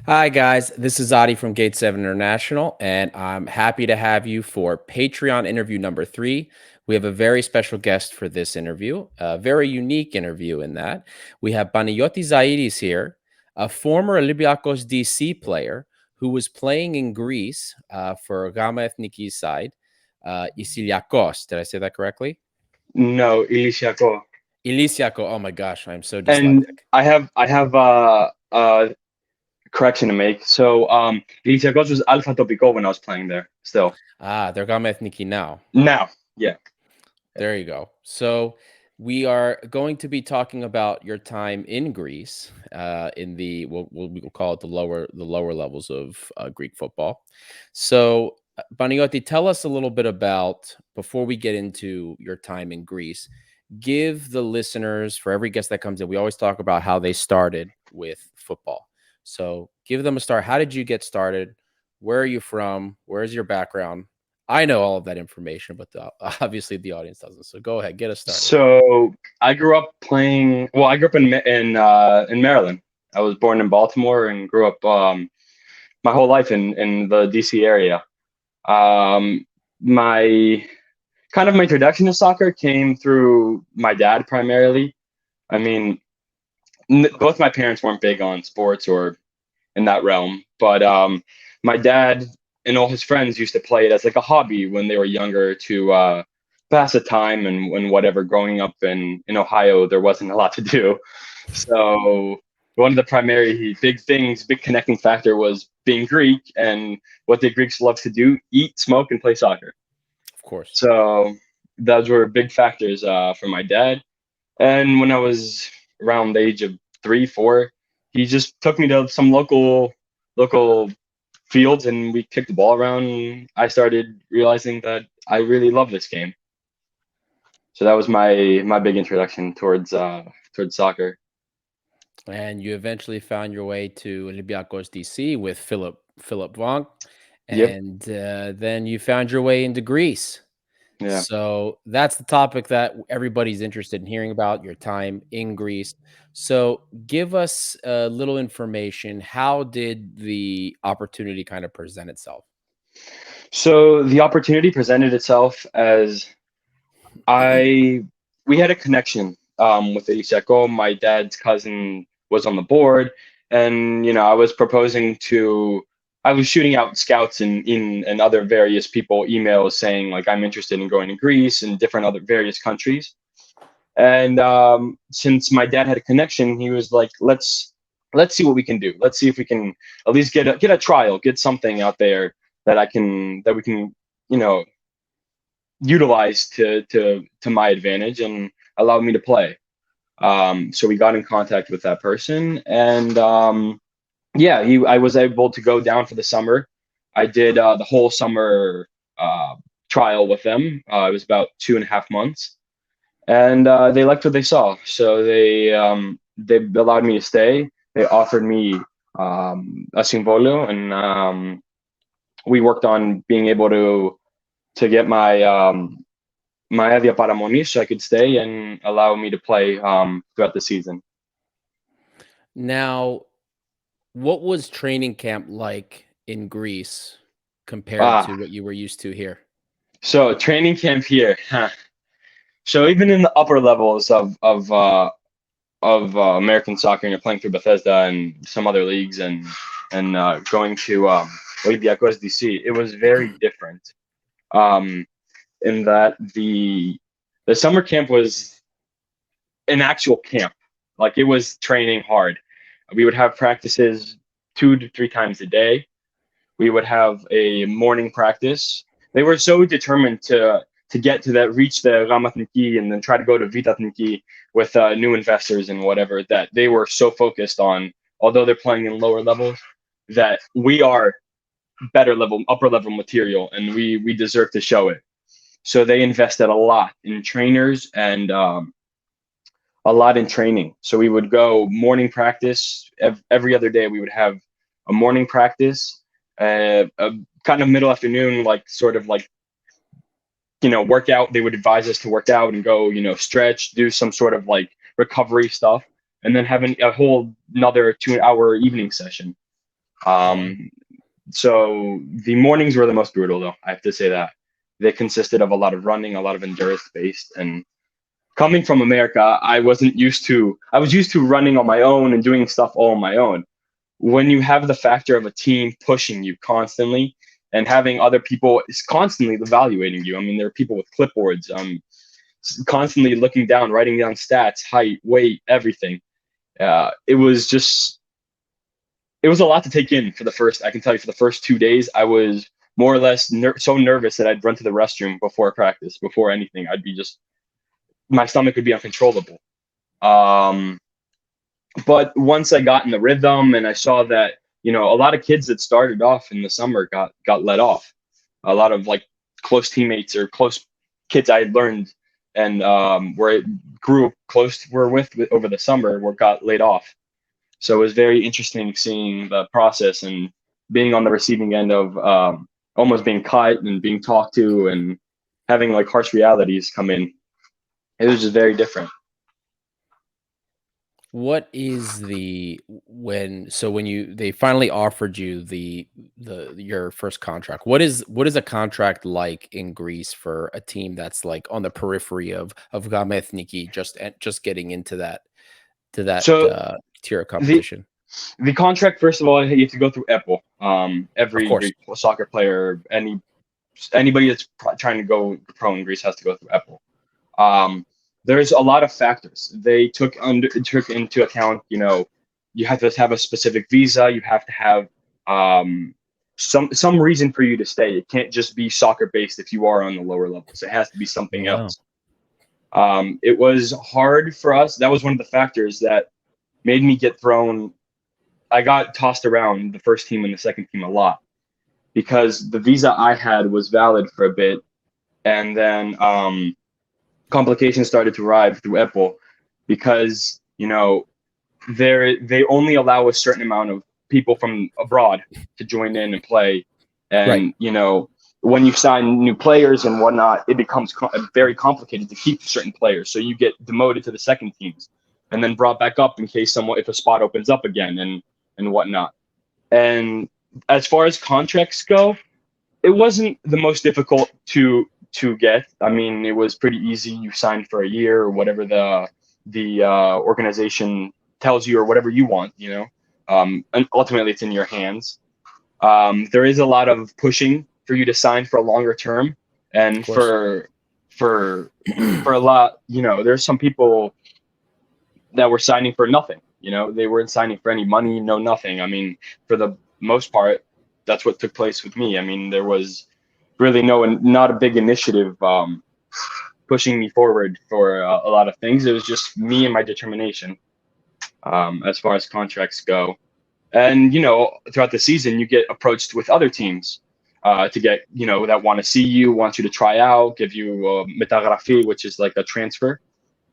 Hi, guys. This is Adi from Gate 7 International, and I'm happy to have you for Patreon interview number 3. We have a very special guest for this interview, a very unique interview in that. We have Panayoti Zaidis here, a former Olympiacos DC player who was playing in Greece for Gama Ethniki side, Isiliakos. Did I say that correctly? No, Ilisiako. Ilisiako. Oh my gosh, I'm so And dyslexic. I have correction to make. So Ilisiakos was Alpha Topico when I was playing there. Still. They're Gama Ethniki now. Now. Yeah. There you go. So we are going to be talking about your time in Greece, in the we'll call it the lower levels of Greek football. So, Baniotti, tell us a little bit about before we get into your time in Greece. Give the listeners, for every guest that comes in, we always talk about how they started with football. So give them a start. How did you get started? Where are you from? Where's your background? I know all of that information, but obviously the audience doesn't. So go ahead, get us started. So I grew up playing. Well, I grew up in Maryland. I was born in Baltimore and grew up my whole life in the DC area. Um, my my introduction to soccer came through my dad primarily. I mean, both my parents weren't big on sports or in that realm. But my dad and all his friends used to play it as like a hobby when they were younger to pass the time and whatever. Growing up in Ohio, there wasn't a lot to do, so one of the primary big connecting factor was being Greek and what the Greeks love to do: eat, smoke, and play soccer. Of course. So those were big factors for my dad. And when I was around the age of 3, 4, he just took me to some local fields and we kicked the ball around. And I started realizing that I really love this game. So that was my big introduction towards soccer. And you eventually found your way to Olympiacos DC with Philip Vonk, Yep. and then you found your way into Greece. Yeah. So that's the topic that everybody's interested in hearing about, your time in Greece. So give us a little information. How did the opportunity kind of present itself? So the opportunity presented itself as I we had a connection with Iseko. My dad's cousin was on the board, and I was proposing to. I was shooting out scouts and other various people emails saying like I'm interested in going to Greece and different other various countries. And since my dad had a connection, he was like, let's see what we can do. Let's see if we can at least get a trial, get something out there that we can you know utilize to my advantage and allow me to play. So we got in contact with that person, and yeah, he I was able to go down for the summer. I did the whole summer uh, trial with them. It was about 2.5 months, and they liked what they saw, so they allowed me to stay. They offered me a simvolio, and we worked on being able to get my Avia Paramount so I could stay and allow me to play throughout the season. Now, what was training camp like in Greece compared Ah, to what you were used to here? so training camp here. Huh. So even in the upper levels of American soccer, and you're playing through Bethesda and some other leagues, and going to Olympiacos DC, it was very different. Um, in that the summer camp was an actual camp, like it was training hard. We would have practices 2 to 3 times a day. We would have a morning practice. They were so determined to get to that, reach the Ramatniki, and then try to go to Vitatniki with new investors and whatever, that they were so focused on, although they're playing in lower levels, that we are better level, upper level material, and we deserve to show it. So they invested a lot in trainers and a lot in training. So we would go morning practice every other day. We would have a morning practice, a kind of middle afternoon, like sort of like workout. They would advise us to work out and go, stretch, do some sort of like recovery stuff, and then having a whole another 2 hour evening session. Yeah. Um, so the mornings were the most brutal, though. I have to say that they consisted of a lot of running, a lot of endurance based, and coming from America, I was used to running on my own and doing stuff all on my own. When you have the factor of a team pushing you constantly and having other people is constantly evaluating you. I mean, there are people with clipboards, constantly looking down, writing down stats, height, weight, everything. It was just, it was a lot to take in for the first, I can tell you, for the first 2 days, I was more or less so nervous that I'd run to the restroom before practice, before anything. I'd be just, my stomach would be uncontrollable. Um, but once I got in the rhythm and I saw that, a lot of kids that started off in the summer got let off. A lot of like close teammates or close kids I had learned and where I grew close were with over the summer were got laid off. So it was very interesting seeing the process and being on the receiving end of almost being cut and being talked to and having like harsh realities come in. It was just very different. What is when they finally offered you the your first contract? What is a contract like in Greece for a team that's like on the periphery of Gamethniki just getting into that So tier of the competition? the contract, first of all, you have to go through EPO. Of Every course. Greek soccer player, anybody that's trying to go pro in Greece has to go through EPO. Um, there's a lot of factors they took into account. You have to have a specific visa. You have to have um, some reason for you to stay. It can't just be soccer based if you are on the lower levels. It has to be something Wow. else. It was hard for us. That was one of the factors that made me get thrown. I got tossed around the first team and the second team a lot because the visa I had was valid for a bit, and then complications started to arrive through EPO because they only allow a certain amount of people from abroad to join in and play, Right. and when you sign new players and whatnot, it becomes very complicated to keep certain players. So you get demoted to the second teams, and then brought back up in case someone if a spot opens up again and whatnot. And as far as contracts go, it wasn't the most difficult to get. I mean, it was pretty easy. You signed for a year or whatever the organization tells you or whatever you want. And ultimately it's in your hands. There is a lot of pushing for you to sign for a longer term, Of and course. for for a lot. There's some people that were signing for nothing. They weren't signing for any money, no nothing. I mean, for the most part, that's what took place with me. I mean, there was really not a big initiative pushing me forward for a lot of things. It was just me and my determination as far as contracts go. And throughout the season, you get approached with other teams to get that want to see you, want you to try out, give you metagrafi, which is like a transfer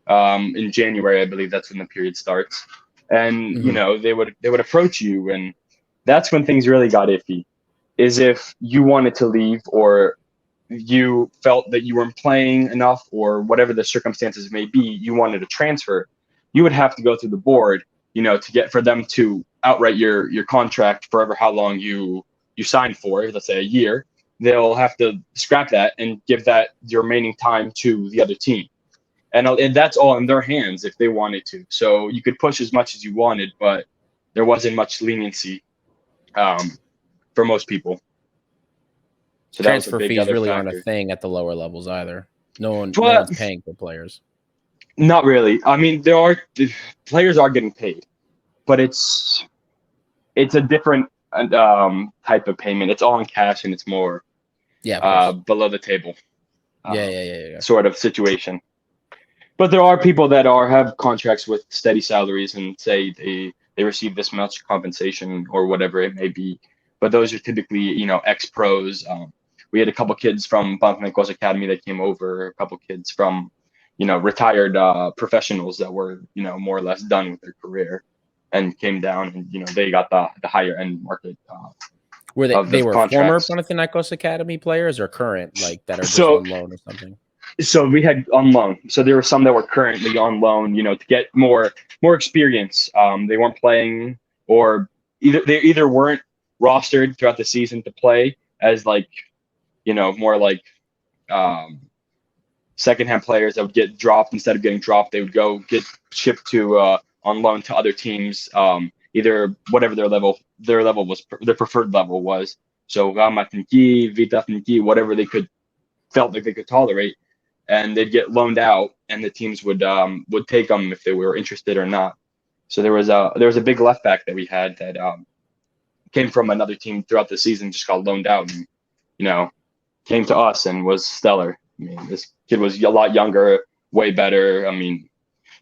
in January, I believe that's when the period starts. And Mhm. they would approach you, and that's when things really got iffy. Is if you wanted to leave or you felt that you weren't playing enough or whatever the circumstances may be, you wanted to transfer, you would have to go through the board, to get for them to outright your contract forever how long you signed for, let's say a year. They'll have to scrap that and give that your remaining time to the other team and that's all in their hands if they wanted to. So you could push as much as you wanted, but there wasn't much leniency um, for most people. So that was a Transfer big fees other really aren't a factor. thing at the lower levels either. No But one's paying for players. not really. I mean, players are getting paid, but it's a different type of payment. It's all in cash and it's more Yeah, of course. below the table Yeah, um, yeah, yeah, yeah. sort of situation. But there are people that have contracts with steady salaries and say they receive this much compensation or whatever it may be. But those are typically ex pros. We had a couple kids from Panathinaikos Academy that came over. A couple kids from retired professionals that were more or less done with their career and came down and they got the higher end market Were they of the they were former contracts. Panathinaikos Academy players or current, like, that are just So on loan or something? so we had on loan. So there were some that were currently on loan, to get more experience. They weren't playing, or they either weren't. rostered throughout the season to play as like, more like um, secondhand players that would get dropped. Instead of getting dropped, they would go get shipped to on loan to other teams, either whatever their level was, their preferred level was. So Ramatinki, Vitatinki, whatever they could felt like they could tolerate, and they'd get loaned out, and the teams would take them if they were interested or not. So there was a big left back that we had that came from another team throughout the season, just got loaned out, and you know came to us and was stellar. I mean, this kid was a lot younger, way better. I mean,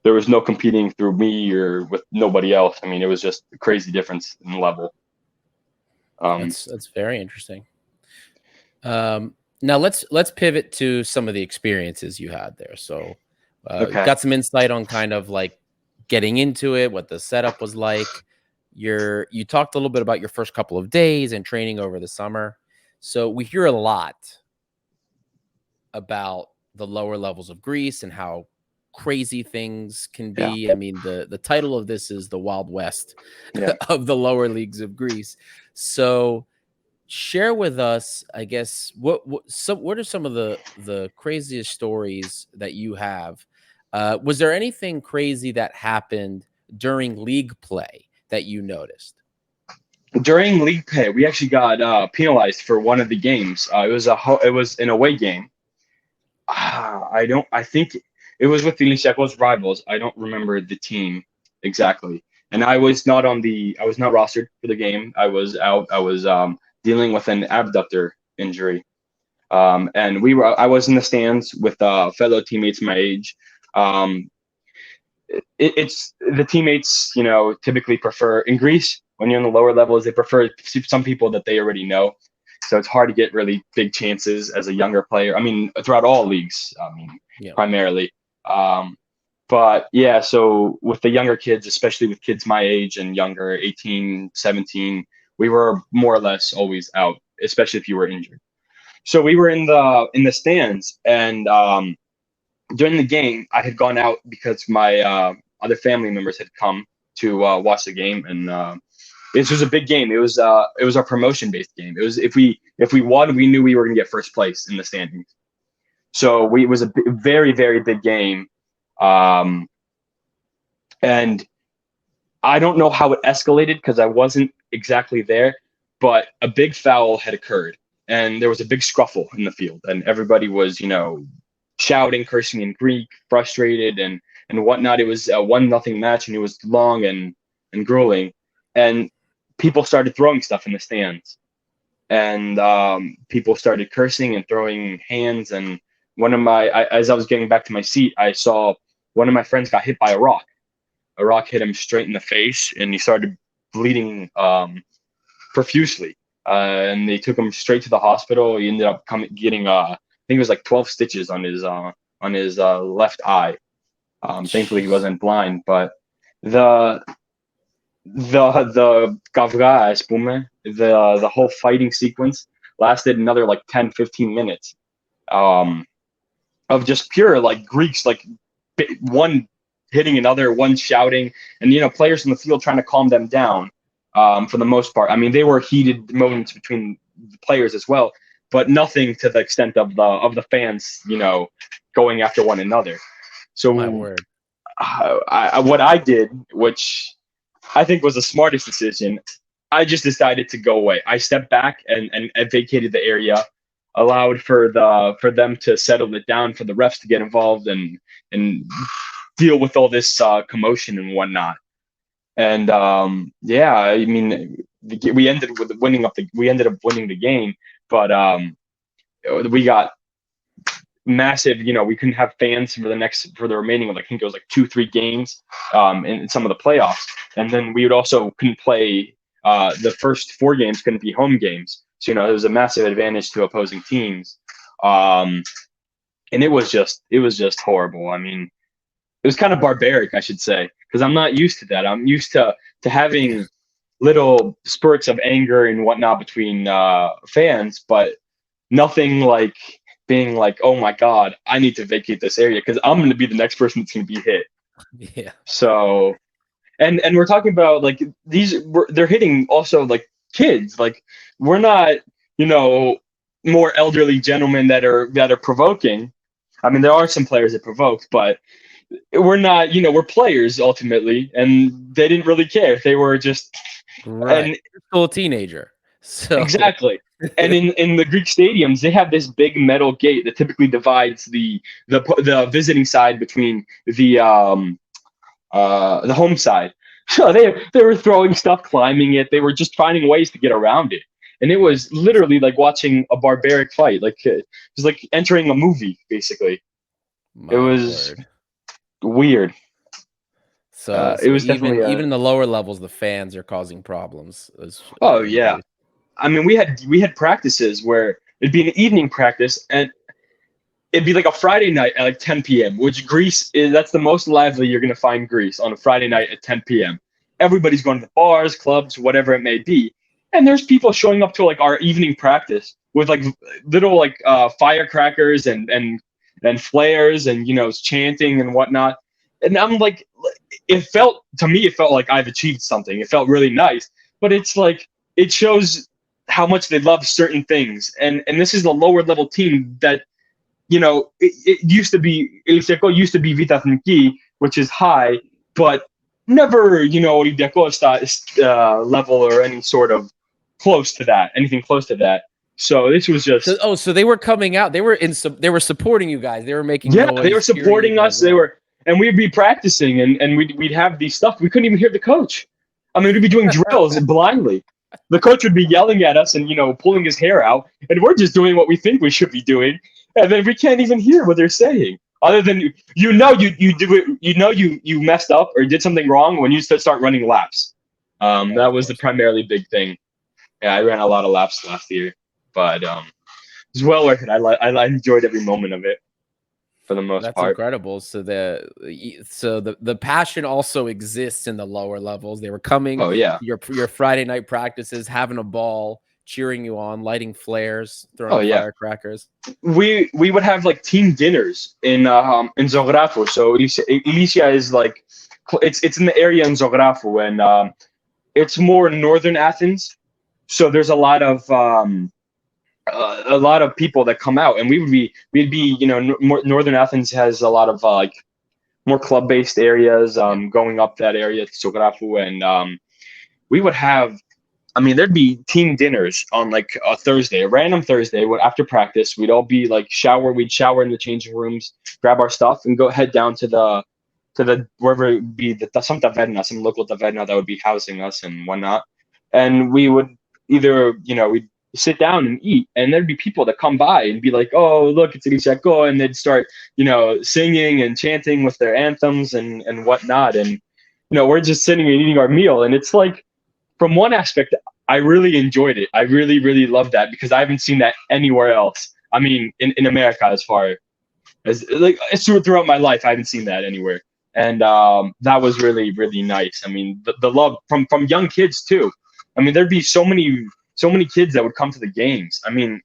there was no competing through me or with nobody else. I mean, it was just a crazy difference in level. That's very interesting. Now let's pivot to some of the experiences you had there. So, Okay. got some insight on kind of like getting into it, what the setup was like. You talked a little bit about your first couple of days and training over the summer. So we hear a lot about the lower levels of Greece and how crazy things can Yeah. be. I mean, the title of this is the Wild West Yeah. of the lower leagues of Greece. So share with us, I guess, what are some of the craziest stories that you have? Was there anything crazy that happened during league play that you noticed? During league play, we actually got penalized for one of the games. It was an away game. I think it was with the Olympiacos rivals. I don't remember the team exactly. And I was not rostered for the game. I was out. I was dealing with an abductor injury. And I was in the stands with fellow teammates my age. Um, it's the teammates, typically prefer in Greece when you're in the lower levels, they prefer some people that they already know. So it's hard to get really big chances as a younger player. I mean, throughout all leagues, Yeah. primarily. But yeah, so with the younger kids, especially with kids my age and younger, 18, 17, we were more or less always out, especially if you were injured. So we were in the stands, and during the game, I had gone out because my other family members had come to watch the game, and this was a big game. It was our promotion based game. It was if we won, we knew we were going to get first place in the standings. So it was a very very big game, and I don't know how it escalated because I wasn't exactly there, but a big foul had occurred, and there was a big scruffle in the field, and everybody was shouting, cursing in Greek, frustrated and whatnot. It was a 1-0 match, and it was long and grueling, and people started throwing stuff in the stands, and people started cursing and throwing hands. And as I was getting back to my seat, I saw one of my friends got hit by a rock. A rock hit him straight in the face, and he started bleeding profusely. And they took him straight to the hospital. He ended up getting I think it was like 12 stitches on his left eye. Thankfully, he wasn't blind, but the Gavra, Espume, the whole fighting sequence lasted another like 10-15 minutes of just pure like Greeks, like one hitting another, one shouting, and players in the field trying to calm them down. For the most part, I mean, they were heated moments between the players as well, but nothing to the extent of the fans, going after one another. So My word. what I did, which I think was the smartest decision, I just decided to go away. I stepped back and vacated the area, allowed for them to settle it down, for the refs to get involved and deal with all this commotion and whatnot. And yeah, I mean, we ended up winning the game, but we got massive. We couldn't have fans for the remaining, I think it was like 2-3 games in some of the playoffs, and then we would also couldn't play. The first 4 games couldn't be home games, so it was a massive advantage to opposing teams. And it was just horrible. I mean, it was kind of barbaric, I should say, because I'm not used to that. I'm used to having little spurts of anger and whatnot between fans, but nothing like being like, oh my God, I need to vacate this area because I'm going to be the next person that's going to be hit. Yeah. So, and we're talking about like they're hitting also like kids. Like we're not, you know, more elderly gentlemen that are provoking. I mean, there are some players that provoke, but we're not, we're players ultimately, and they didn't really care. They were just, Right. and You're still a teenager. So exactly. And in the Greek stadiums, they have this big metal gate that typically divides the visiting side between the home side. So they were throwing stuff, climbing it. They were just finding ways to get around it, and it was literally like watching a barbaric fight. Like it was like entering a movie, basically. It my was word. weird. So It so was definitely even in the lower levels, the fans are causing problems oh in yeah. Greece. I mean, we had practices where it'd be an evening practice, and it'd be like a Friday night at like 10 p.m., which Greece is, that's the most lively you're going to find Greece on a Friday night at 10 p.m. Everybody's going to the bars, clubs, whatever it may be. And there's people showing up to like our evening practice with like little like firecrackers and flares and, chanting and whatnot. And I'm like, it felt like I've achieved something. It felt really nice, but it's like, it shows how much they love certain things. And this is the lower level team that it used to be Olympiacos used to be Vitathniki, which is high, but never, Olympiacos level or any sort of anything close to that. So this was So just, so they were coming out. They were supporting you guys. They were making yeah, they were noise, cheering you supporting guys us. on. And we'd be practicing, and we'd have these stuff. We couldn't even hear the coach. I mean, we'd be doing drills blindly. The coach would be yelling at us and, pulling his hair out, and we're just doing what we think we should be doing, and then we can't even hear what they're saying. Other than you do it, you messed up or did something wrong when you start running laps. Oh, That of was the course. primarily big thing. Yeah, I ran a lot of laps last year, but it's well worth it. I enjoyed every moment of it for the most That's part. incredible. So the passion also exists in the lower levels. They were coming Oh yeah, to your Friday night practices, having a ball, cheering you on, lighting flares, oh throwing yeah. firecrackers. We would have like team dinners in Zografo. So Elysia is like it's in the area in Zografo, and it's more northern Athens. So there's a lot of people that come out, and we'd be more, northern Athens has a lot of like more club based areas. Yeah. Going up that area to Zografo, and we would have. I mean, there'd be team dinners on like a Thursday, a random Thursday. After practice, we'd all be like we'd shower in the changing rooms, grab our stuff, and go head down to the wherever it would be some taverna, some local taverna that would be housing us and whatnot. And we would either we'd sit down and eat, and there'd be people that come by and be like, "Oh, look, it's Elisiaco," and they'd start singing and chanting with their anthems and whatnot. And we're just sitting and eating our meal, and it's like from one aspect, I really enjoyed it. I really, really loved that because I haven't seen that anywhere else. I mean, in America, as far as like it's throughout my life, I haven't seen that anywhere, and that was really, really nice. I mean, the love from young kids too. I mean, there'd be so many kids that would come to the games. I mean,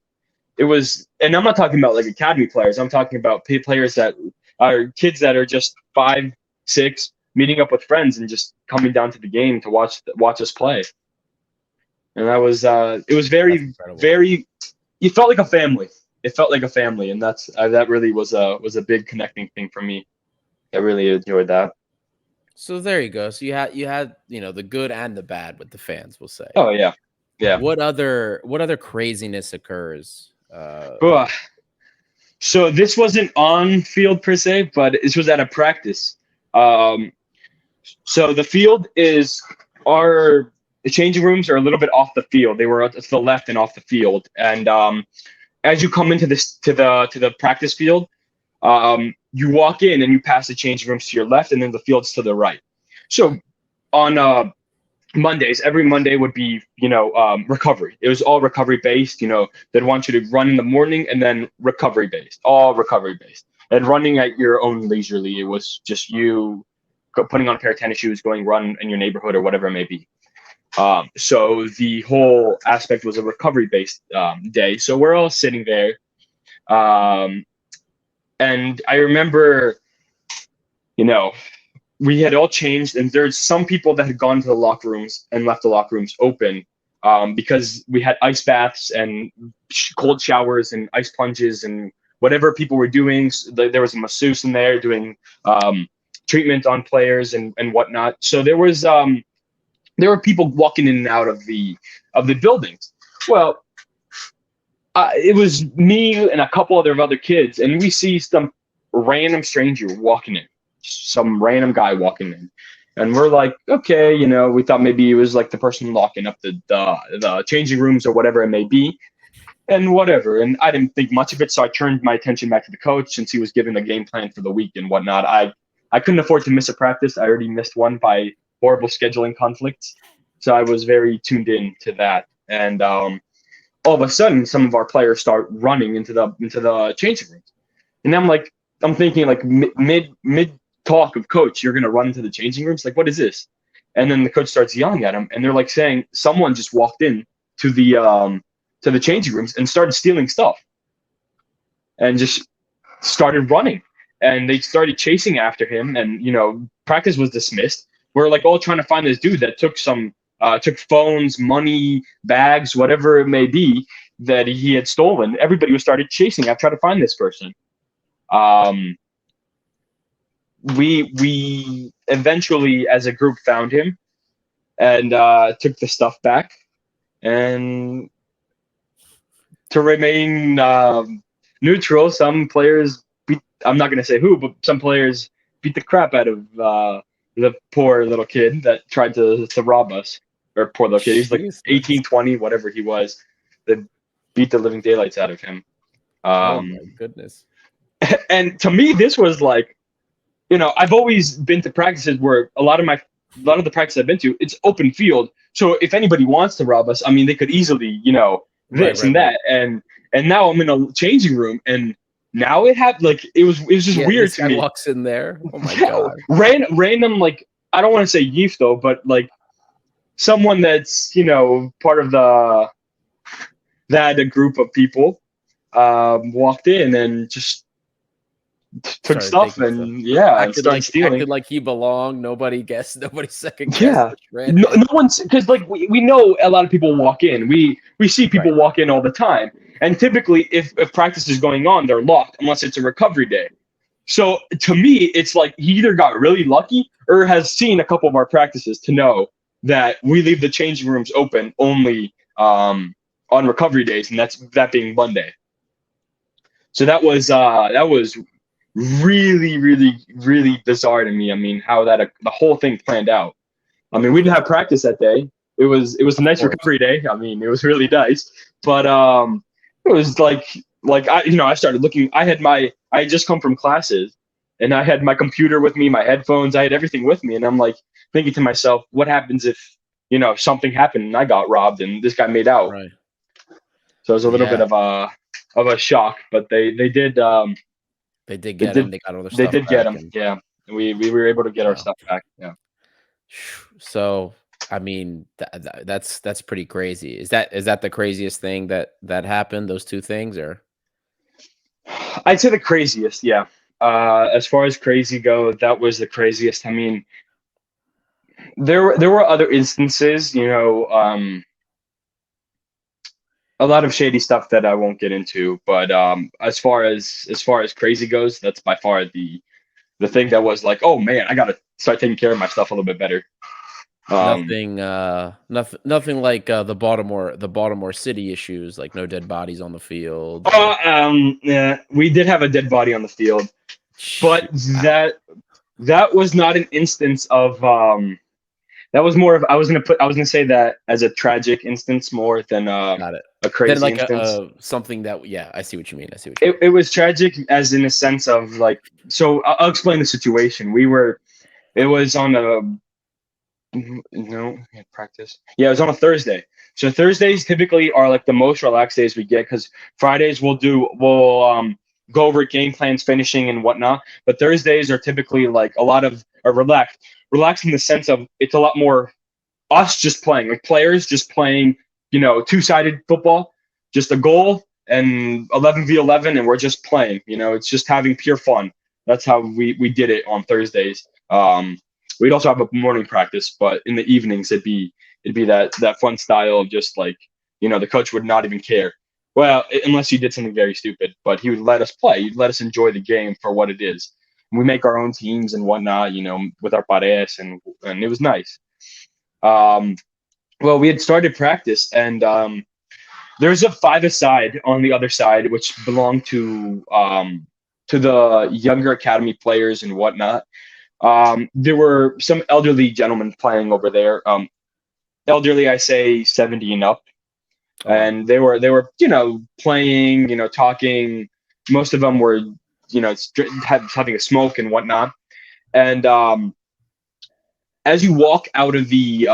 it was, and I'm not talking about like academy players. I'm talking about players that are kids that are just 5, 6, meeting up with friends and just coming down to the game to watch us play. And that was it was That's very, incredible. very. It felt like a family. It felt like a family, and that really was a big connecting thing for me. I really enjoyed that. So there you go. So you had the good and the bad with the fans, we'll say. Oh yeah, yeah. What other craziness occurs? Ugh. So this wasn't on field per se, but this was at a practice. Um, so the changing rooms are a little bit off the field. They were to the left and off the field, and as you come into this to the practice field, you walk in and you pass the changing rooms to your left, and then the field's to the right. So on Mondays, every Monday would be recovery. It was all recovery based. They'd want you to run in the morning and then recovery based, all recovery based, and running at your own leisurely. It was just you putting on a pair of tennis shoes, going run in your neighborhood or whatever it may be. So the whole aspect was a recovery based day. So we're all sitting there. Um, and I remember, you know, we had all changed, and there's some people that had gone to the locker rooms and left the locker rooms open. because we had ice baths and cold showers and ice plunges and whatever people were doing. There was a masseuse in there doing treatment on players and whatnot. So there were people walking in and out of the buildings. Well, it was me and a couple other kids, and we see some random stranger walking in, some random guy walking in, and we're like, okay, we thought maybe it was like the person locking up the changing rooms or whatever it may be, and whatever. And I didn't think much of it, so I turned my attention back to the coach since he was giving a game plan for the week and whatnot. I couldn't afford to miss a practice. I already missed one by horrible scheduling conflicts, so I was very tuned in to that. And all of a sudden, some of our players start running into the changing rooms, and I'm thinking like mid talk of coach, you're gonna run into the changing rooms, like what is this? And then the coach starts yelling at him, and they're like saying someone just walked in to the changing rooms and started stealing stuff, and just started running, and they started chasing after him, and practice was dismissed. We're like all trying to find this dude that took phones, money, bags, whatever it may be that he had stolen. Everybody was started chasing. I've tried to find this person. We eventually, as a group, found him and took the stuff back. And to remain neutral, some players I'm not going to say who, but some players beat the crap out of the poor little kid that tried to rob us. Or poor little kid. He's like 18, 20, whatever he was. They beat the living daylights out of him. Oh my goodness. And to me, this was like, I've always been to practices where a lot of the practices I've been to, it's open field. So if anybody wants to rob us, I mean, they could easily, this and that. And now I'm in a changing room, and now it was just weird to me. Walks in there. Oh my god. Random, like, I don't want to say Yeef though, but like someone that's part of a group of people walked in and just took stuff and started stealing. Acted like he belonged. Nobody guessed. Nobody second guessed. Yeah, no one's, because like we know a lot of people walk in. We see people walk in all the time, and typically if practice is going on, they're locked unless it's a recovery day. So to me, it's like he either got really lucky or has seen a couple of our practices to know that we leave the changing rooms open only on recovery days, and that being Monday. So that was really, really, really bizarre to me. I mean, how the whole thing planned out. I mean, we didn't have practice that day. It was a nice recovery day. I mean, it was really nice, but it was like I started looking. I had just come from classes, and I had my computer with me, my headphones, I had everything with me, and I'm like thinking to myself, what happens if something happened and I got robbed and this guy made out? Right. So it was a little bit of a shock, but they did. They did get him. They got all their stuff. They did get him. Yeah, we were able to get our stuff back. Yeah. So I mean, that's pretty crazy. Is that the craziest thing that happened? Those two things, or? I'd say the craziest. Yeah. As far as crazy go, that was the craziest. I mean, there were other instances, a lot of shady stuff that I won't get into, but as far as crazy goes, that's by far the thing that was like, oh man, I gotta start taking care of my stuff a little bit better. Nothing like the Baltimore City issues, like no dead bodies on the field. Yeah, we did have a dead body on the field, but that was not an instance of that was more of, I was gonna say that as a tragic instance more than Got it. a crazy Then like instance. something that, yeah, I see what you mean. It was tragic as in a sense of like, so I'll explain the situation. It was on practice. Yeah, it was on a Thursday. So Thursdays typically are like the most relaxed days we get, because Fridays we'll go over game plans, finishing and whatnot. But Thursdays are typically like a lot of relaxed in the sense of it's a lot more us just playing, like players just playing, two-sided football, just a goal and 11v11, and we're just playing. It's just having pure fun. That's how we did it on Thursdays. We'd also have a morning practice, but in the evenings it'd be it'd be that fun style of just like, the coach would not even care. Well, unless you did something very stupid, but he would let us play. He'd let us enjoy the game for what it is. We make our own teams and whatnot, with our parejas, and it was nice. Um, well, we had started practice, and there's a five-a-side on the other side, which belonged to the younger academy players and whatnot. There were some elderly gentlemen playing over there. Elderly, I say 70 and up, Uh-huh. and they were playing, talking. Most of them were having a smoke and whatnot. And as you walk out of the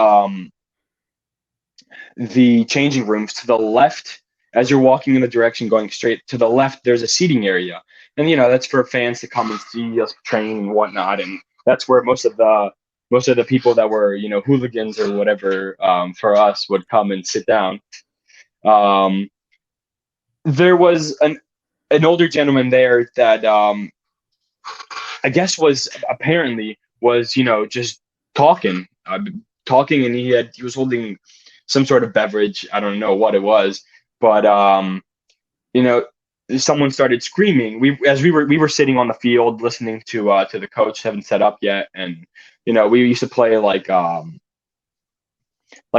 changing rooms to the left, as you're walking in the direction going straight to the left, there's a seating area, and that's for fans to come and see us train and whatnot. And that's where most of the people that were hooligans or whatever, for us, would come and sit down. um, there was an older gentleman there that, I guess was just talking, talking, and he was holding some sort of beverage. I don't know what it was, but you know, someone started screaming. We were sitting on the field listening to the coach. Haven't set up yet, and we used to play like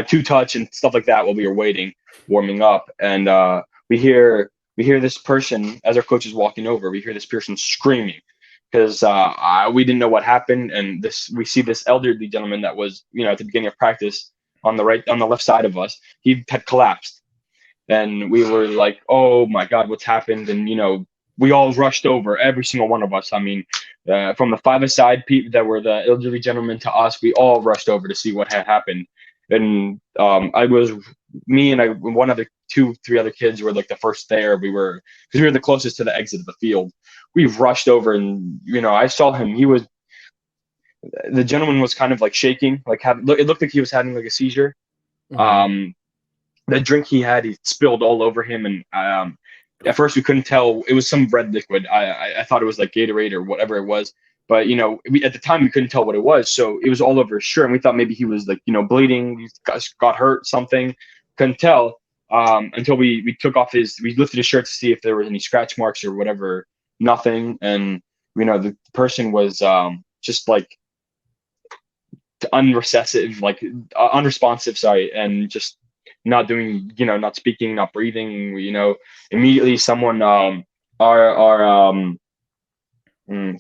two touch and stuff like that while we were waiting, warming up, and we hear this person as our coach is walking over. We hear this person screaming because we didn't know what happened, and we see this elderly gentleman that was at the beginning of practice on the left side of us. He had collapsed, and we were like, "Oh my God, what's happened?" And we all rushed over, every single one of us. I mean, from the five-a-side people that were the elderly gentlemen to us, we all rushed over to see what had happened. And me and one other, two, three other kids were like the first there. Because we were the closest to the exit of the field. We rushed over, and I saw him. The gentleman was kind of like shaking, it looked like he was having like a seizure. Mhm. Um, the drink he spilled all over him, and at first we couldn't tell. It was some red liquid. I thought it was like Gatorade or whatever it was, but at the time we couldn't tell what it was, so it was all over his shirt, and we thought maybe he was like bleeding. He got hurt, something. Couldn't tell, until we took off we lifted his shirt to see if there was any scratch marks or whatever. Nothing. And the person was just like unrecessive, like unresponsive, sorry, and just not doing, not speaking, not breathing. Immediately someone, our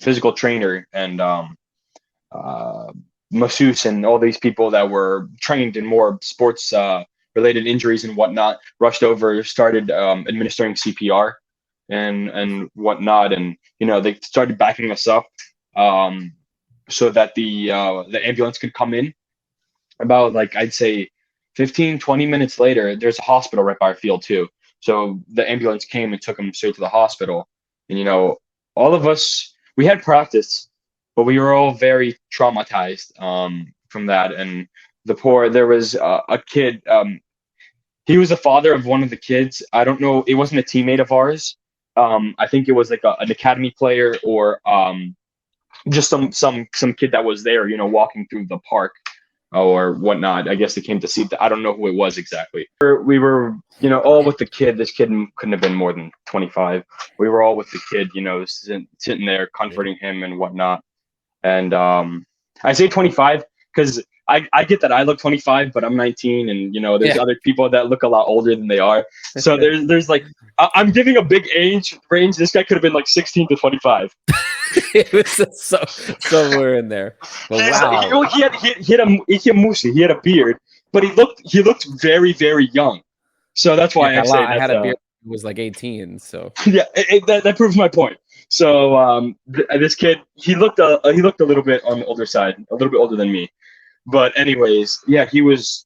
physical trainer and uh, masseuse and all these people that were trained in more sports related injuries and whatnot rushed over, started administering CPR and whatnot, and they started backing us up, so that the ambulance could come in. About, like, I'd say 15, 20 minutes later, there's a hospital right by our field too. So the ambulance came and took him straight to the hospital. And all of us, we had practice, but we were all very traumatized from that. And there was a kid. He was the father of one of the kids. I don't know. It wasn't a teammate of ours. I think it was like an academy player, or just some kid that was there, walking through the park or whatnot. I guess they came to see. I don't know who it was exactly. We were, all with the kid. This kid couldn't have been more than 25. We were all with the kid, sitting there comforting him and whatnot. And I say 25 because I get that I look 25, but I'm 19, and there's Yeah. other people that look a lot older than they are. So there's like, I'm giving a big age range. This guy could have been like 16 to 25. It was just somewhere in there. But wow. He had a beard, but he looked very, very young. So that's Yeah, why I say I that's had a beard who was like 18, so yeah, that proves my point. So this kid, he looked a little bit on the older side, a little bit older than me. But anyways, yeah, he was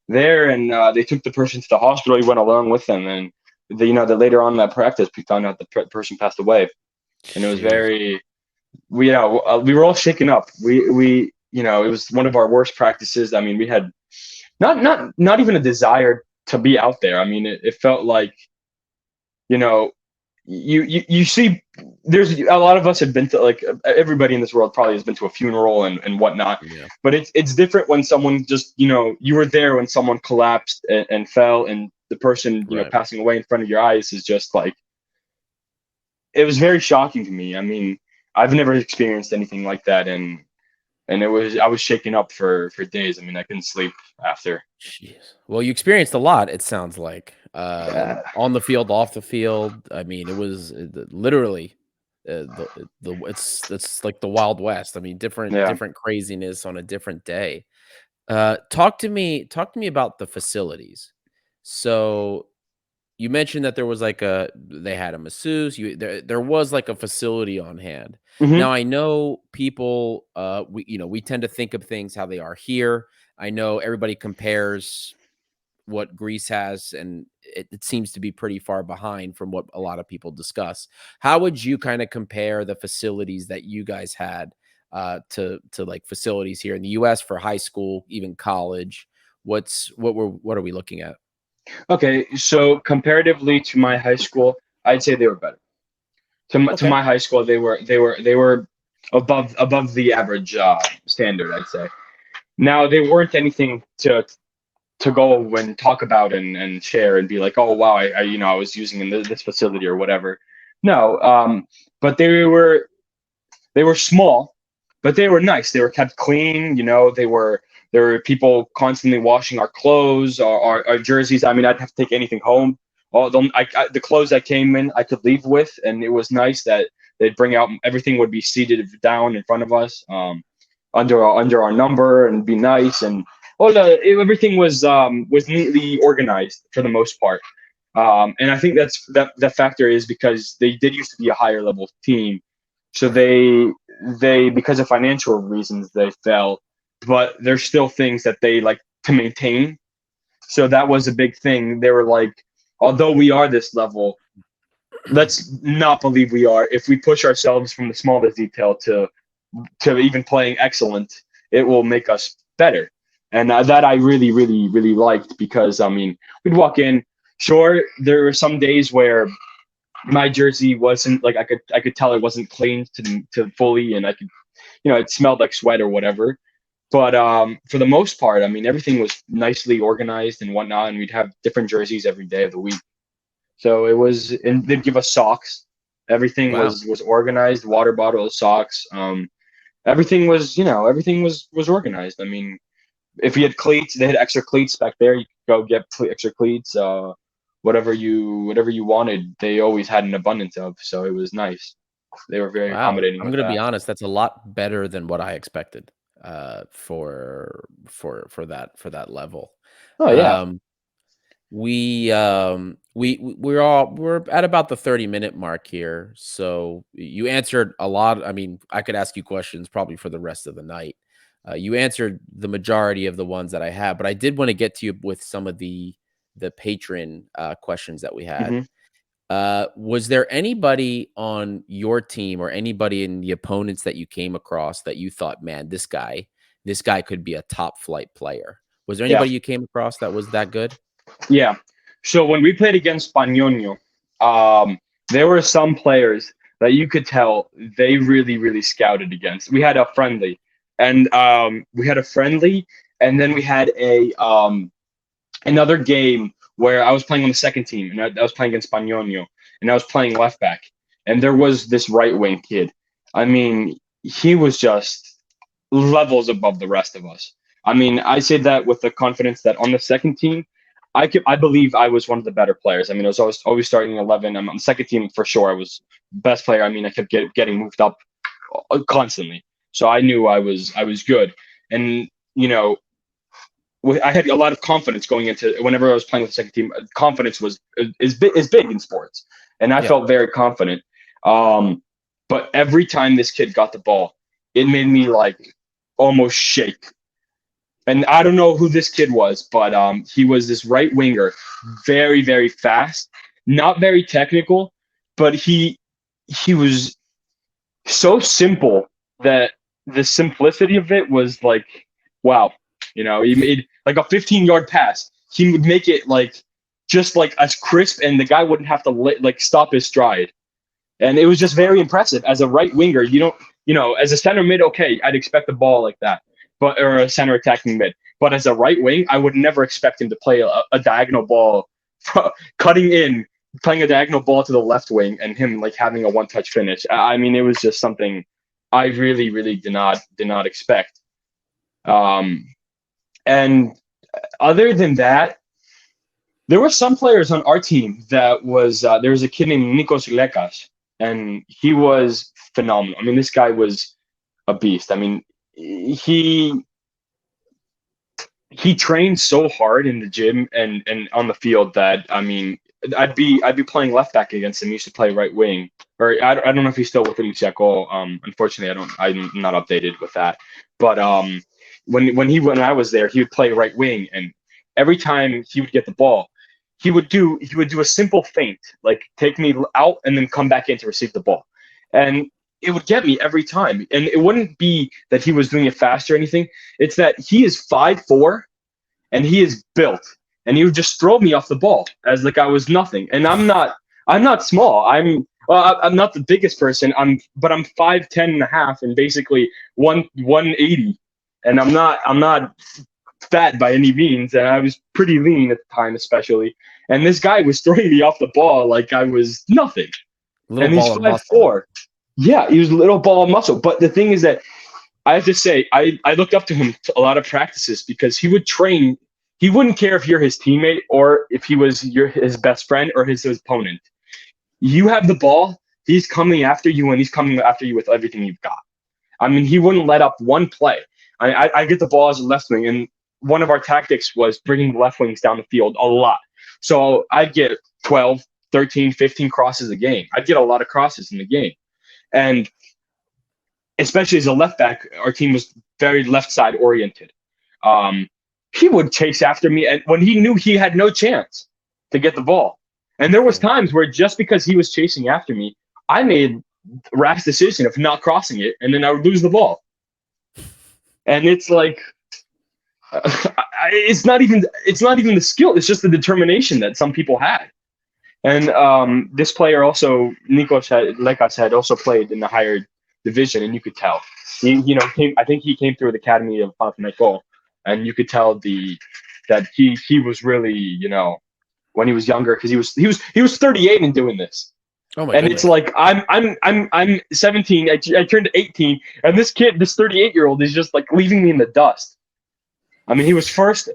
there, and they took the person to the hospital. He went along with them, and that later on in that practice, we found out the person passed away, and it was jeez. very, we were all shaken up. It was one of our worst practices. I mean, we had not even a desire to be out there. I mean, it felt like, you see there's a lot of us have been to, like, everybody in this world probably has been to a funeral and whatnot, Yeah, but it's different when someone just, you were there when someone collapsed and fell, and the person, right. passing away in front of your eyes is just like, it was very shocking to me. I mean, I've never experienced anything like that, and I was shaken up for days. I mean, I couldn't sleep after. Jeez. Well, you experienced a lot, it sounds like, Yeah, on the field, off the field. I mean, it was literally it's like the Wild West. I mean, yeah. different craziness on a different day. Talk to me about the facilities. So you mentioned that there was like they had a masseuse. There was like a facility on hand. Hmm. Now I know people. We tend to think of things how they are here. I know everybody compares what Greece has, and it seems to be pretty far behind from what a lot of people discuss. How would you kind of compare the facilities that you guys had to like facilities here in the U.S. for high school, even college? What are we looking at? Okay, so comparatively to my high school, I'd say they were better. To Okay. my high school, they were above the average standard, I'd say. Now they weren't anything to go and talk about and share and be like, oh wow, I was using in this facility or whatever. No, but they were small, but they were nice. They were kept clean. There were people constantly washing our clothes, our jerseys. I mean, I'd have to take anything home. All the clothes I came in, I could leave with, and it was nice that they'd bring out everything would be seated down in front of us, under our number, and be nice, and everything was neatly organized for the most part. And I think that factor is because they did used to be a higher level team, so they because of financial reasons they fell, but there's still things that they like to maintain. So that was a big thing. They were like, although we are this level, let's not believe we are. If we push ourselves from the smallest detail to even playing excellent, it will make us better. And that I really, really, really liked, because I mean, we'd walk in. Sure, there were some days where my jersey wasn't like, I could tell it wasn't cleaned to fully, and I could, it smelled like sweat or whatever. But for the most part, I mean, everything was nicely organized and whatnot, and we'd have different jerseys every day of the week. So it was, and they'd give us socks. Everything Wow. was organized. Water bottles, socks. Everything was, everything was organized. I mean, if you had cleats, they had extra cleats back there. You could go get extra cleats. Whatever you wanted, they always had an abundance of. So it was nice. They were very Wow. accommodating I'm with gonna be that. honest, that's a lot better than what I expected, for that level. Oh yeah. Um, we're at about the 30-minute mark here, so you answered a lot. I mean, I could ask you questions probably for the rest of the night. You answered the majority of the ones that I had, but I did wanna get to you with some of the patron, questions that we had. Hmm. Was there anybody on your team or anybody in the opponents that you came across that you thought, man, this guy could be a top flight player? Was there Yeah. anybody you came across that was that good? Yeah. So when we played against Pagnono, um, there were some players that you could tell they really, really scouted against. We had a friendly, and then we had a another game where I was playing on the second team, and I was playing against Pagnono, and I was playing left back, and there was this right wing kid. I mean, he was just levels above the rest of us. I mean, I say that with the confidence that on the second team, I believe I was one of the better players. I mean, I was always starting 11. I'm on the second team for sure. I was best player. I mean, I kept getting moved up constantly, so I knew I was good. And you know, I had a lot of confidence going into whenever I was playing with the second team. Confidence is big in sports, and I Yeah. felt very confident. Um, but every time this kid got the ball, it made me like almost shake. And I don't know who this kid was, but he was this right winger, very very fast, not very technical, but he was so simple that the simplicity of it was like, wow. He made like a 15-yard pass. He would make it like just like as crisp, and the guy wouldn't have to like stop his stride. And it was just very impressive. As a right winger, you don't, as a center mid, okay, I'd expect the ball like that, but or a center attacking mid. But as a right wing, I would never expect him to play a diagonal ball, cutting in, playing a diagonal ball to the left wing, and him like having a one-touch finish. I mean, it was just something I really, really did not expect. And other than that, there were some players on our team that was there was a kid named Nikos Lekas, and he was phenomenal. I mean, this guy was a beast. I mean, he he trained so hard in the gym and on the field that I mean, I'd be playing left back against him. He used to play right wing, or I don't know if he's still with Olympiacos. Unfortunately, I'm not updated with that. But when I was there, he would play right wing, and every time he would get the ball, he would do a simple feint, like take me out and then come back in to receive the ball, and it would get me every time. And it wouldn't be that he was doing it fast or anything. It's that he is 5'4" and he is built, and he would just throw me off the ball as like I was nothing. And I'm not small. I'm not the biggest person. But I'm 5'10" and a half and basically 180, and I'm not fat by any means, and I was pretty lean at the time, especially. And this guy was throwing me off the ball like I was nothing. Little And he's ball of 5'4". Yeah, he was a little ball of muscle. But the thing is that I have to say, I looked up to him to a lot of practices because he would train. He wouldn't care if you're his teammate or if he was his best friend or his opponent. You have the ball, he's coming after you, and he's coming after you with everything you've got. I mean, he wouldn't let up one play. I get the ball as a left wing, and one of our tactics was bringing the left wings down the field a lot. So I'd get 12, 13, 15 crosses a game. I'd get a lot of crosses in the game. And especially as a left back, our team was very left side oriented. He would chase after me, and when he knew he had no chance to get the ball. And there was times where just because he was chasing after me, I made a rash decision of not crossing it, and then I would lose the ball. And it's like, it's not even the skill; it's just the determination that some people had. And this player also, Lekas had also played in the higher division, and you could tell. I think he came through the academy of Panathinaikos, and you could tell that he was really, when he was younger, because he was 38 and doing this. Oh my And goodness. it's like I'm 17. I turned 18, and this 38-year-old, is just like leaving me in the dust. I mean, he was first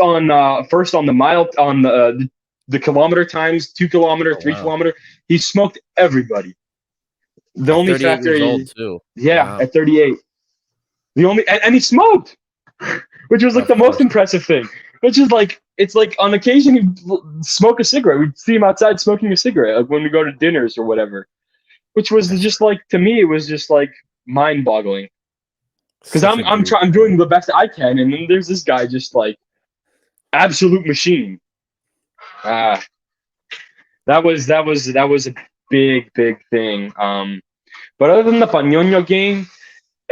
on the mile, on the kilometer times, 2 kilometer, Oh, 3 wow. kilometer. He smoked everybody. The At only 38 factor, years old too. yeah, Wow. at 38. And he smoked, which was like Of the most course. impressive thing. Which is like, it's like on occasion he'd smoke a cigarette. We'd see him outside smoking a cigarette, like when we go to dinners or whatever. Which was That's just like, to me, it was just like mind-boggling. Because such a great I'm doing the best I can, and then there's this guy just like absolute machine. Ah, that was a big thing. But other than the Paniño game,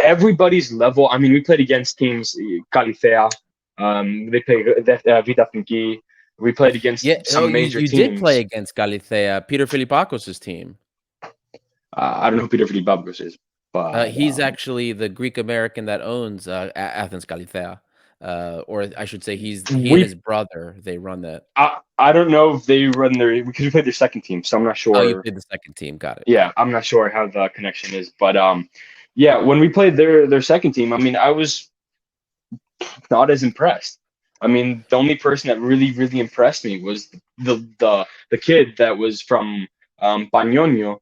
everybody's level. I mean, we played against teams, Califea. They played Vita Finki. We played against Yeah. Oh, some you major you did play teams. against Galicia, Peter Filipakos' team. I don't know who Peter Filipabos is, but He's actually the Greek American that owns Athens Galicia. Or I should say he and we his brother, they run that. I don't know if they run their, because we played their second team, so I'm not Oh, you sure. played the second team. Got it. Yeah, I'm not sure how the connection is, but yeah, when we played their second team, I mean, I was not as impressed. I mean, the only person that really impressed me was the kid that was from Pañoño,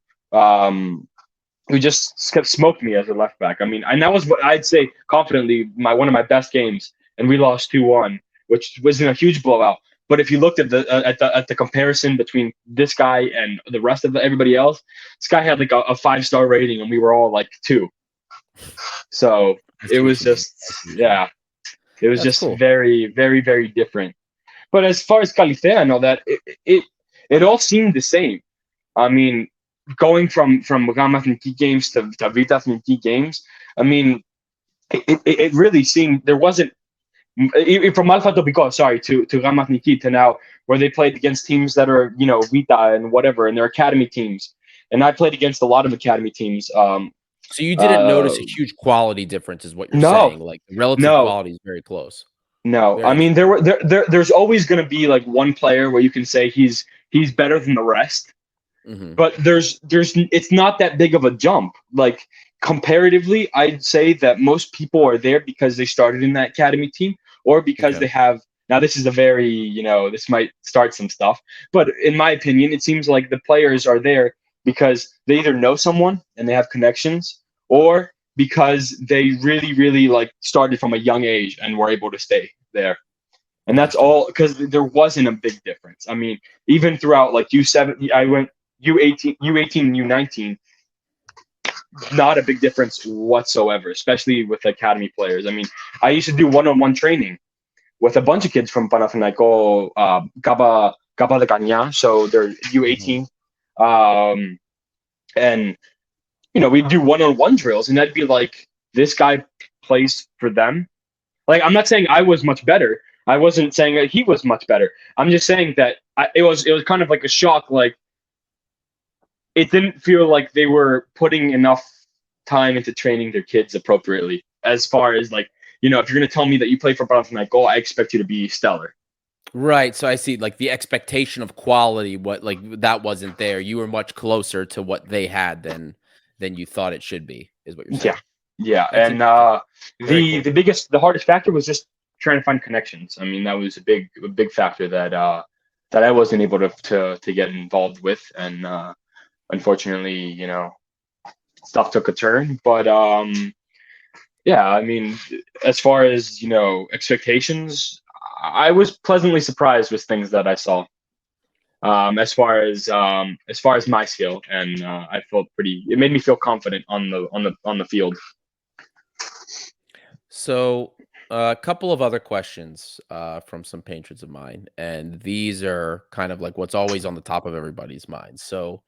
who just kept smoking me as a left back. I mean, and that was what I'd say confidently one of my best games, and we lost 2-1, which wasn't a huge blowout. But if you looked at the comparison between this guy and the rest of everybody else, this guy had like a 5-star rating, and we were all like 2. So I see it what was you mean. just, I see what you mean. yeah, it was That's just cool. very different. But as far as Califea and all that, it all seemed the same. I mean, going from Gama Finki games to Vita Finki games, I mean, it really seemed there wasn't, from Alpha Topico, sorry, to Gama Finki to now, where they played against teams that are, Vita and whatever, and their academy teams. and I played against a lot of academy teams. So you didn't Uh, notice a huge quality difference is what you're no, saying, like, the relative no, quality is very close. no. I Very mean, interesting. there's always going to be like one player where you can say he's better than the rest, Mhm. but there's it's not that big of a jump. Like comparatively, I'd say that most people are there because they started in that academy team or because Okay. they have. Now this is a very, this might start some stuff, but in my opinion, it seems like the players are there because they either know someone and they have connections, or because they really really like started from a young age and were able to stay there. And that's Interesting. all because there wasn't a big difference. I mean, even throughout like U7, I went U18, and U19, not a big difference whatsoever, especially with academy players. I mean, I used to do one-on-one training with a bunch of kids from Panathinaiko, Gaba de Ganya, so they're Mhm. U18, um, and we do one-on-one drills, and I'd be like, this guy plays for them. Like, I'm not saying I was much better. I wasn't saying that he was much better. I'm just saying that it was kind of like a shock. Like, it didn't feel like they were putting enough time into training their kids appropriately. As far as like, if you're gonna tell me that you play for Panathinaiko, I expect you to be stellar. Right, so I see, like, the expectation of quality, what like, that wasn't there. You were much closer to what they had than you thought it should be, is what you're Yeah, saying. yeah, That's and interesting. Very the cool. the hardest factor was just trying to find connections. I mean, that was a big factor that I wasn't able to get involved with, and unfortunately, stuff took a turn. But yeah, I mean, as far as expectations, I was pleasantly surprised with things that I saw. As far as my skill, and I felt pretty. It made me feel confident on the field. So, a couple of other questions from some patrons of mine, and these are kind of like what's always on the top of everybody's mind. So,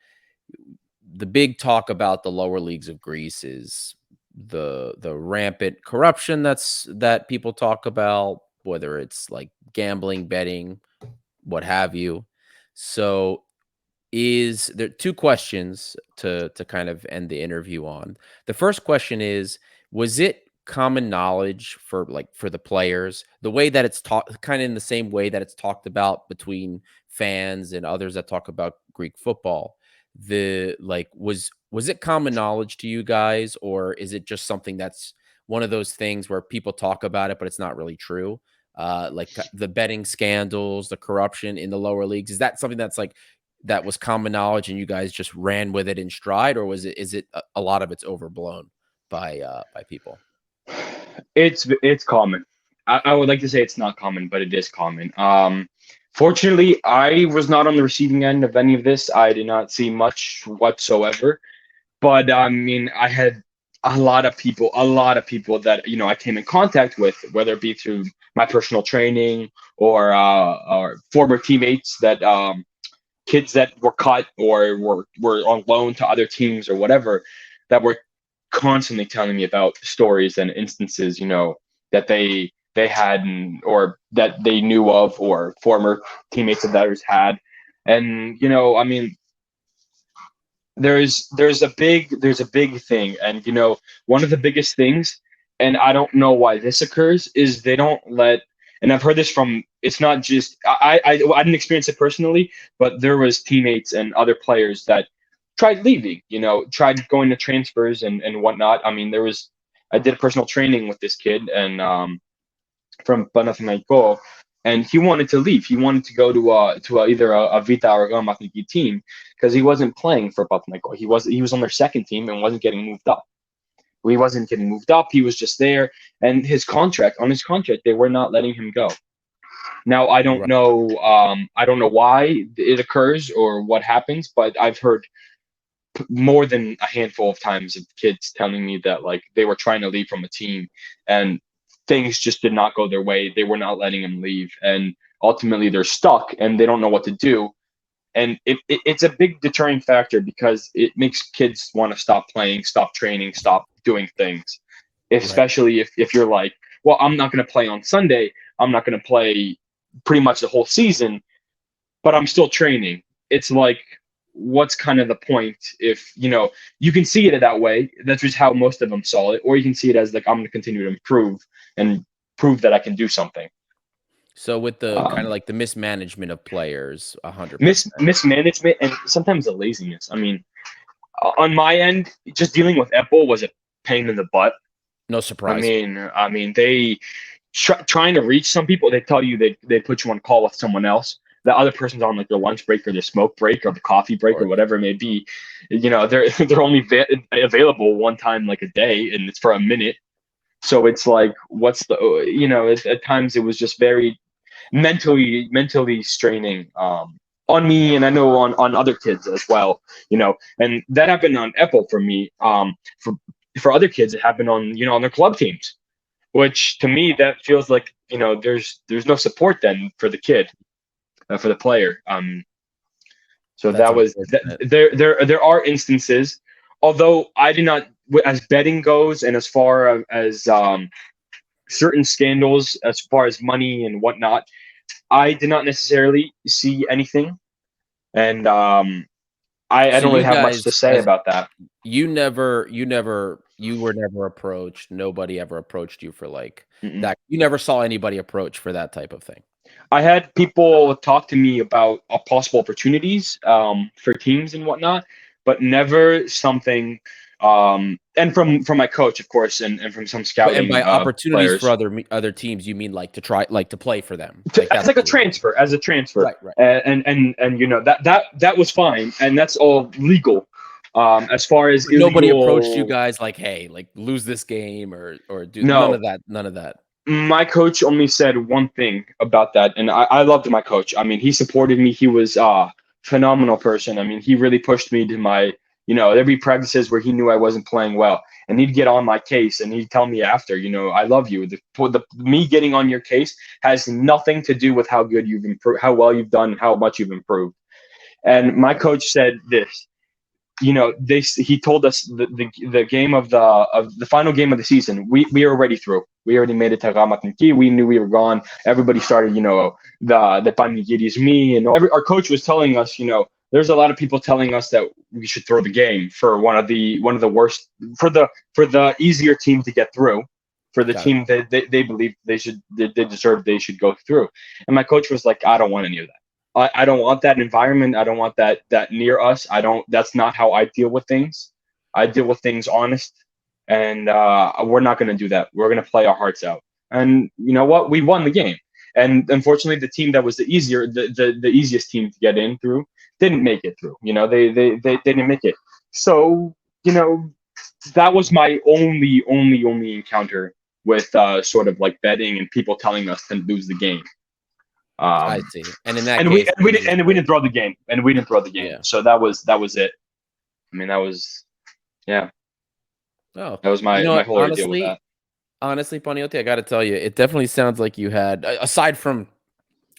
the big talk about the lower leagues of Greece is the rampant corruption that people talk about, whether it's like gambling, betting, what have you. So, is there two questions to kind of end the interview on. The first question is, was it common knowledge for like for the players, the way that it's talked kind of in the same way that it's talked about between fans and others that talk about Greek football? The like was it common knowledge to you guys, or is it just something that's one of those things where people talk about it but it's not really true? The betting scandals, the corruption in the lower leagues, is that something that's like that was common knowledge and you guys just ran with it in stride, or is it a lot of it's overblown by people? It's common. I would like to say it's not common, but it is common. Fortunately, I was not on the receiving end of any of this. I did not see much whatsoever. But I mean, I had a lot of people that I came in contact with, whether it be through my personal training or former teammates that kids that were cut or were on loan to other teams or whatever, that were constantly telling me about stories and instances, that they had or that they knew of or former teammates of theirs had. And I mean, there's a big thing, and one of the biggest things, and I don't know why this occurs, is they don't let. And I've heard this from. It's not just I didn't experience it personally, but there was teammates and other players that tried leaving. Tried going to transfers and whatnot. I mean, I did personal training with this kid, and from Panathinaiko, and he wanted to leave. He wanted to go to either a Vita or a Matniki team because he wasn't playing for Panathinaiko. He was on their second team and wasn't getting moved up. He wasn't getting moved up. He was just there, and on his contract, they were not letting him go. Now I don't Right. know. I don't know why it occurs or what happens, but I've heard more than a handful of times of kids telling me that like they were trying to leave from a team and things just did not go their way. They were not letting them leave, and ultimately they're stuck and they don't know what to do. And it's a big deterring factor because it makes kids want to stop playing, stop training, stop doing things. Right. Especially if you're like, well, I'm not going to play on Sunday. I'm not going to play pretty much the whole season, but I'm still training. It's like what's kind of the point if you can see it that way. That's just how most of them saw it, or you can see it as like I'm going to continue to improve and prove that I can do something. So with the kind of Um, like the mismanagement of players, 100%. mismanagement and sometimes the laziness. I mean, on my end, just dealing with Apple was a pain in the butt. No surprise. I mean, they trying to reach some people. They tell you they put you on call with someone else. The other person's on like their lunch break or their smoke break or the coffee break or Or whatever it may be. They're only available one time like a day, and it's for a minute. So it's like, what's the at times it was just very mentally straining on me, and I know on other kids as well. And that happened on Apple for me. For other kids, it happened on their club teams, which to me that feels like there's no support then for the kid, for the player. So that's that was unfortunate. there are instances, although I did not, as betting goes and as far as certain scandals as far as money and whatnot, I did not necessarily see anything, and I So don't really you have much guys to say as about that. you were never approached. Nobody ever approached you for like Mm-mm. that. You never saw anybody approach for that type of thing. I had people talk to me about possible opportunities for teams and whatnot, but never something. And from my coach, of course, and from some But and by scouting opportunities for players, other teams, you mean like to try like to play for them. Like as that's like a what you transfer, right, right. and that was fine, and that's all legal. As far as But nobody approached you illegal, guys like, "Hey, like lose this game or do none no. of that, none of that." My coach only said one thing about that, and I loved my coach. I mean, he supported me. He was a phenomenal person. I mean, he really pushed me to there'd be practices where he knew I wasn't playing well, and he'd get on my case, and he'd tell me after, I love you. Me getting on your case has nothing to do with how good you've improved, how well you've done, how much you've improved. And my coach said this, he told us the game of the final game of the season, we were already through. We already made it to Ramat Niki. We knew we were gone. Everybody started, the Panigiris me, and our coach was telling us, there's a lot of people telling us that we should throw the game for one of the worst, for the easier team to get through, for the Got it. team that they believe they deserve, they should go through. And my coach was like, I don't want any of that. I don't want that environment. I don't want that near us. I don't. That's not how I deal with things. I deal with things honest, and we're not going to do that. We're going to play our hearts out. And you know what? We won the game. And unfortunately, the team that was the easiest team to get in through didn't make it through. They didn't make it. So that was my only encounter with sort of like betting and people telling us to lose the game. I Um, see. And in that and we case, and we didn't and we didn't throw the game, yeah. So that was it. I mean, that was, yeah, Oh, that was you my know my what? whole ordeal with that. Honestly, Paniotti, I got to tell you, it definitely sounds like you had, aside from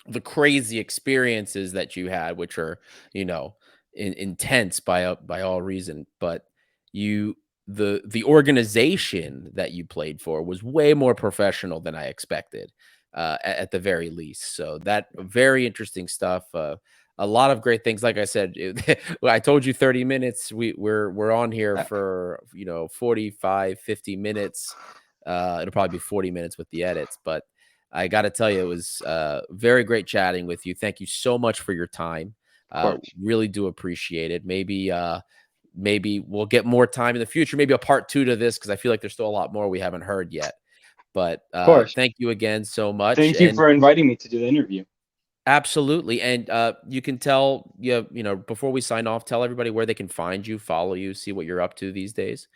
the crazy experiences that you had, which are, you know, intense by all reason, but you the organization that you played for was way more professional than I expected, at the very least. So that very interesting stuff. A lot of great things. Like I said, well, I told you 30 minutes. We're on here Uh, for 45, 50 minutes. It'll probably be 40 minutes with the edits, but I got to tell you, it was very great chatting with you. Thank you so much for your time. Of course, Really do appreciate it. Maybe we'll get more time in the future. Maybe a part two to this because I feel like there's still a lot more we haven't heard yet. But of course. thank you again so much, Thank you and for inviting me to do the interview. absolutely. And you can tell before we sign off, tell everybody where they can find you, follow you, see what you're up to these days.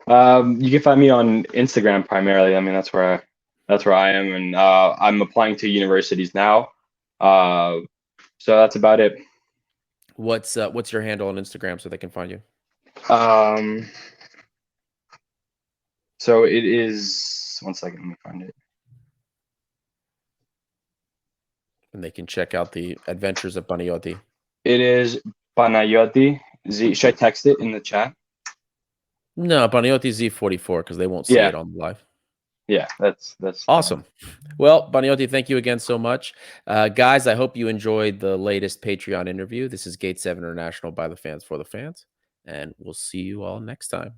You can find me on Instagram primarily. I mean, that's where I am, and I'm applying to universities now. Uh, so that's about it. What's your handle on Instagram so they can find you? Um, so it is. One second, let me find it. And they can check out the adventures of Panayoti. It is Panayoti Z. Should I text it in the chat? No, Panayoti Z44 because they won't see Yeah. it on live. Yeah, that's Awesome. Well, Baniotti, thank you again so much. Guys, I hope you enjoyed the latest Patreon interview. This is Gate 7 International by the fans for the fans, and we'll see you all next time.